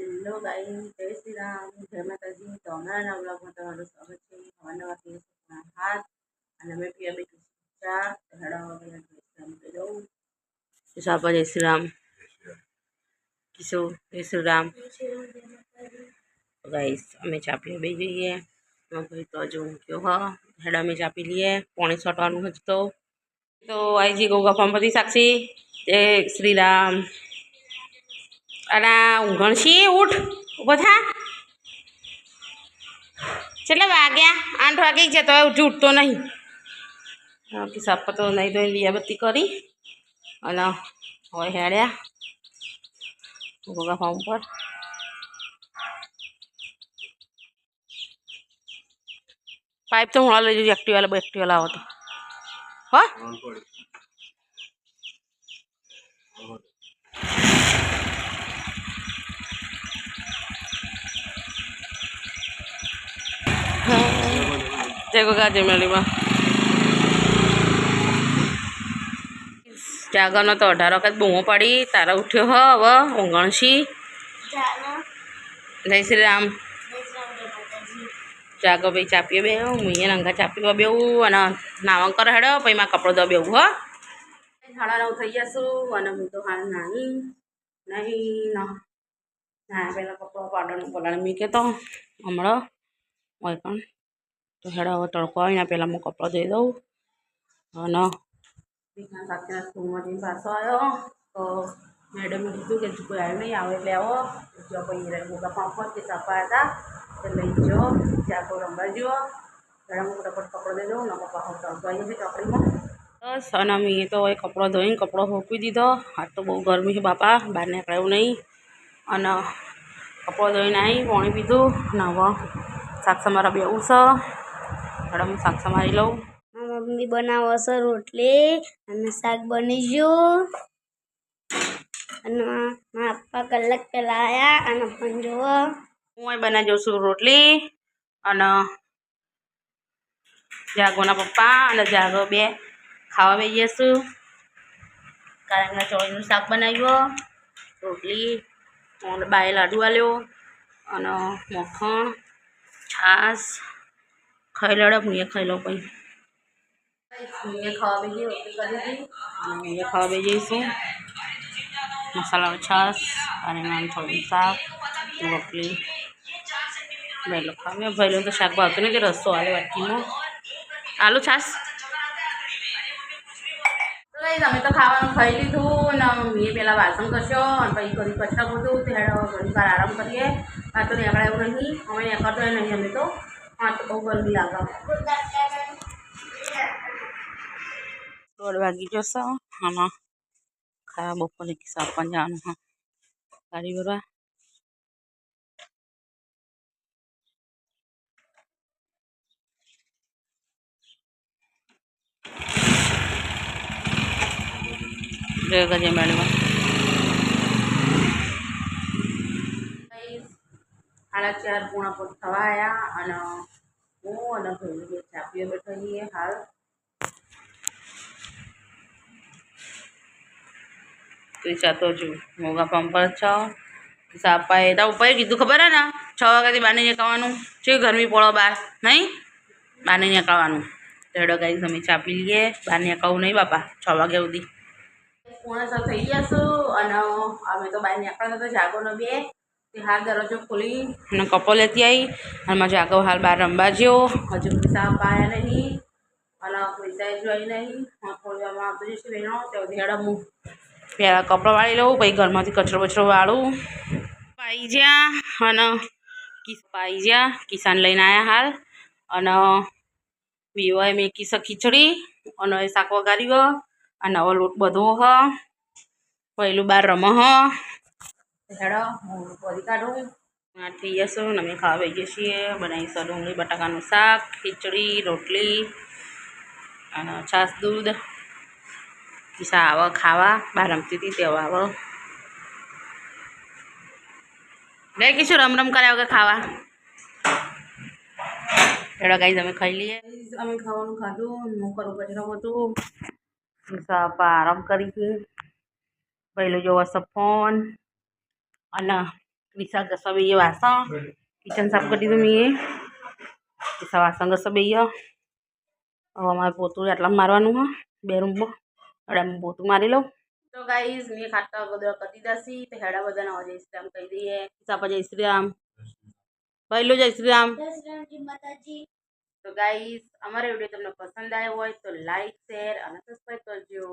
Hello guys, જય શ્રી રામ, જય માતાજી. તો અમારા વ્લોગમાં તમારું સ્વાગત છે. નવા દિવસના હાથ અને અમે પીવા બેઠું ચા હડાવવા પહેલા જય શ્રી રામ કિશો જય શ્રી રામ ગાઈસ. અમે ચા પીવા બે જઈએ ભાઈ તો હજુ મૂક્યો હ હેડા અમે ચા પી લઈએ. 6:45 હજુ તો આઈજી ગોગા ફાર્મ પરથી સાક્ષી જય શ્રી રામ. અલા ઊંઘણશી ઉઠ ઊભો થા. કેટલા વાગ્યા? 8 વાગી ગયા તો હજુ ઉઠતો નહીં. કિસાબ તો નહીં તો દિયાબત્તી કરી અને હવે હેડ્યા ગોગા ફાર્મ પર. પાઇપ તો હું લઈ જજો. એક્ટિવા લાવો તો હા. જય ગોગા જય મેળીમાં. જાગરનો તો 18 વખત બૂમો પડી. તારા ઉઠ્યો હ હવે ઊંઘણશી. જય શ્રી રામ. જાગો ભાઈ ચા પીએ બે હું અહીંયા રંગા ચા પીવા બેવું અને નાવા કરે હેડો પછી મારા કપડો દો બેવું હો. 9:30 થઈ જશું અને હું તો હાલ નાની નહીં ના પહેલાં કપડો પાડવાનું પલાળી મૂકે તો હમણાં હોય પણ તો હેડો હવે તડકો આવીને પહેલાં હું કપડો ધોઈ દઉં. અને દીકરા સાથેના સ્કૂલમાંથી પાછો આવ્યો તો મેડમે કીધું કે કોઈ આવ્યું નહીં આવે એટલે આવો જો પછી ગોગા ફાર્મ પર કે સફા હતા તો લઈ જાઓ ચાકો રમવા જુઓ. ત્યારે હું ફટાફટ કપડો દઈ દઉં ને પપ્પા તડકો આવી જશે ચોકડીમાં. બસ અને મેં તો એ કપડો ધોઈને કપડો હોકવી દીધો. આજ તો બહુ ગરમી છે બાપા, બહાર નીકળ્યું નહીં. અને કપડો ધોઈને આવી પાણી પીધું ને હવે શાક સમારા બેવું છે. હવે હું શાક સમારી લઉં. મમ્મી બનાવો છે રોટલી અને શાક બની ગયું. અને મારા પપ્પા કલાક પહેલા આવ્યા અને પણ જુઓ હું બનાવી જાઉં છું રોટલી અને જાગોના પપ્પા અને જાગો બે ખાવા બેસી જઈશું. કારેંગના ચોળીનું શાક બનાવ્યું, રોટલી અને બાએ લાડુ આલ્યો અને મખણ છાશ ખાઈ લડો. હું એ ખાઈ લઉં પછી ખાવા બેસી રોટલી કરી હતી અને હું ખાવા બેસી જઈશું. મસાલા છાશ કારેંગનાનું ચોળીનું શાક રોટલી ભાઈ લો ખાવા. મેં ભાઈ તો શાક ભાવતું નહીં કે રસ્તો આલે વાટકીમાં આલુ છાશ. અમે તો ખાવાનું ખાઈ લીધું ને મેં પહેલાં વાસણ કરશો અને પછી ઘડી કચરા બધું ત્યારે ઘણી વાર આરામ કરીએ. આ તો નીકળે એવું નહીં, અમે નીકળતો નહીં. અમે તો હા તો બહુ ગરમી લાગે. 1:30 વાગી જશે અને ખાવા બપોરે કિસ્સા આપવા જવાનું હા ગાડી ભરવા. જય ગજે મેળમાં 4:30 પૂણા પર થવા આવ્યા અને હું અને ભાઈ ચા પીવા બેઠા છીએ હાલ. કિસ્સા તો જો મોગા પંપ પર છો કિસ્સા અપાએ તો ઉપર કીધું ખબર હે ને 6 વાગ્યાથી બહાર નહીં નીકળવાનું. છે ગરમી પડો બહાર નહીં બહાર નહીં નીકળવાનું. રેડો ગાઈ અમે ચા પી લઈએ. બહાર નીકળવું નહીં બાપા 6 વાગ્યા સુધી. 6:45 થઈ જશું અને અમે તો બહાર નીકળતા તો જાગોનો બે તે હાલ દરવાજો ખોલી અને કપો લેતી આવી અને મારા જાગો હાલ બહાર રમવા જ્યો. હજુ કિસ્સા અપાયા નહીં અને પૈસા જોઈ નહીં. થોડી વારમાં આવતો જઈશું બહેનો ત્યાં હેડો હું પહેલાં કપડાં વાળી લઉં પછી ઘરમાંથી કચરો બચરો વાળું. પાઈ જ્યાં અને પાઈ જ્યાં કિસાન લઈને આવ્યા હાલ અને પીવાય મેં કિસ્સા ખીચડી અને શાક વઘાર્યું અને નવો લોટ બધો હ પહેલું બાર રમ હ હેડો હું બધી કાઢું. થઈ જશું ને અમે ખાવા બેસીએ છીએ. બનાવીશું ડુંગળી બટાકાનું શાક ખીચડી રોટલી અને છાશ દૂધ. કિસ્સા આવો ખાવા બહાર રમતી હતી તે આવો લે કીશું રમ રમ કર્યા વગર ખાવા. એડા ગાઈ અમે ખાઈ લઈએ. અમે ખાવાનું ખાધું હું કરું કચરો બધું. કિસ્સા આરામ કરી છે પહેલું જોવા ફોન અને વિશાલ ઘસવા બઈએ વાસણ કિચન સાફ કરી દીધું મેં વિશાલ વાસણ ઘસવા બઈએ હવે અમારે પોતું આટલા મારવાનું હા 2 રૂમમાં અડામાં પોતું મારી લઉં તો ગાઈઝ મેં ખાતા બધા કરી દીધા છે તો હેડા બધાને હવે જય શ્રી રામ કહી દઈએ સાપા જય શ્રી રામ પહેલું જય શ્રી રામ તો ગાઈઝ અમારો વિડીયો તમને પસંદ આવ્યો હોય તો લાઈક શેર અને સબસ્ક્રાઈબ કરજો